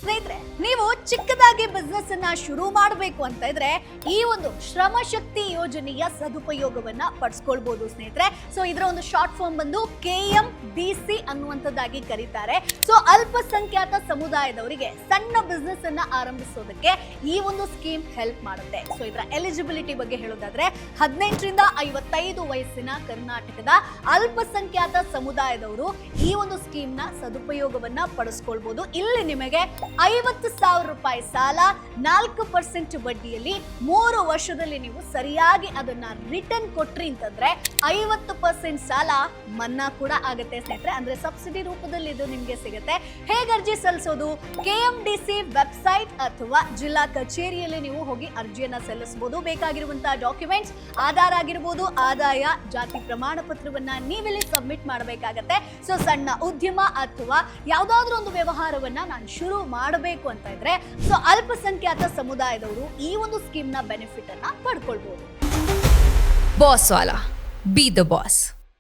ಸ್ನೇಹಿತರೆ, ನೀವು ಚಿಕ್ಕದಾಗಿ ಬಿಸ್ನೆಸ್ ಅನ್ನ ಶುರು ಮಾಡಬೇಕು ಅಂತ ಇದ್ರೆ ಈ ಒಂದು ಶ್ರಮ ಶಕ್ತಿ ಯೋಜನೆಯ ಸದುಪಯೋಗವನ್ನ ಪಡಿಸ್ಕೊಳ್ಬಹುದು ಸ್ನೇಹಿತರೆ. ಸೊ ಇದರ ಒಂದು ಶಾರ್ಟ್ ಫಾರ್ಮ್ ಬಂದು KMDC ಅನ್ನುವಂಥದ್ದಾಗಿ ಕರೀತಾರೆ. ಸೊ ಅಲ್ಪಸಂಖ್ಯಾತ ಸಮುದಾಯದವರಿಗೆ ಸಣ್ಣ ಬಿಸ್ನೆಸ್ ಅನ್ನ ಆರಂಭಿಸೋದಕ್ಕೆ ಈ ಒಂದು ಸ್ಕೀಮ್ ಹೆಲ್ಪ್ ಮಾಡುತ್ತೆ. ಸೊ ಇದರ ಎಲಿಜಿಬಿಲಿಟಿ ಬಗ್ಗೆ ಹೇಳೋದಾದ್ರೆ 18 ರಿಂದ 55 ವಯಸ್ಸಿನ ಕರ್ನಾಟಕದ ಅಲ್ಪಸಂಖ್ಯಾತ ಸಮುದಾಯದವರು ಈ ಒಂದು ಸ್ಕೀಮ್ ನ ಸದುಪಯೋಗವನ್ನ ಪಡಿಸ್ಕೊಳ್ಬಹುದು. ಇಲ್ಲಿ ನಿಮಗೆ 50,000 ರೂಪಾಯಿ ಸಾಲ 4% ಬಡ್ಡಿಯಲ್ಲಿ 3 ವರ್ಷದಲ್ಲಿ ನೀವು ಸರಿಯಾಗಿ ಅದನ್ನ ರಿಟರ್ನ್ ಕೊಟ್ರಿ ಅಂತಂದ್ರೆ 50% ಸಾಲ ಮನ್ನಾ ಕೂಡ ಆಗುತ್ತೆ ಸ್ನೇಹಿತರೆ. ಅಂದ್ರೆ ಸಬ್ಸಿಡಿ ರೂಪದಲ್ಲಿ ಇದು ನಿಮ್ಗೆ ಸಿಗುತ್ತೆ. ಹೇಗೆ ಅರ್ಜಿ ಸಲ್ಲಿಸೋದು? KMDC ವೆಬ್ಸೈಟ್ ಅಥವಾ ಜಿಲ್ಲಾ ಕಚೇರಿಯಲ್ಲಿ ನೀವು ಹೋಗಿ ಅರ್ಜಿಯನ್ನ ಸಲ್ಲಿಸಬಹುದು. ಬೇಕಾಗಿರುವಂತಹ ಡಾಕ್ಯುಮೆಂಟ್ಸ್ ಆಧಾರ್ ಆಗಿರ್ಬೋದು, ಆದಾಯ, ಜಾತಿ ಪ್ರಮಾಣ ಪತ್ರವನ್ನ ನೀವಿಲ್ಲಿ ಸಬ್ಮಿಟ್ ಮಾಡಬೇಕಾಗತ್ತೆ. ಸೊ ಸಣ್ಣ ಉದ್ಯಮ ಅಥವಾ ಯಾವ್ದಾದ್ರು ಒಂದು ವ್ಯವಹಾರವನ್ನ ನಾನು ಶುರು ಮಾಡಬೇಕು ಅಂತ ಇದ್ರೆ ಸೊ ಅಲ್ಪಸಂಖ್ಯಾತ ಸಮುದಾಯದವರು ಈ ಒಂದು ಸ್ಕೀಮ್ ನ ಬೆನಿಫಿಟ್ ಅನ್ನ ಪಡ್ಕೊಳ್ಬಹುದು. ಬಾಸ್ ವಾಲಾ, ಬಿ ದ ಬಾಸ್.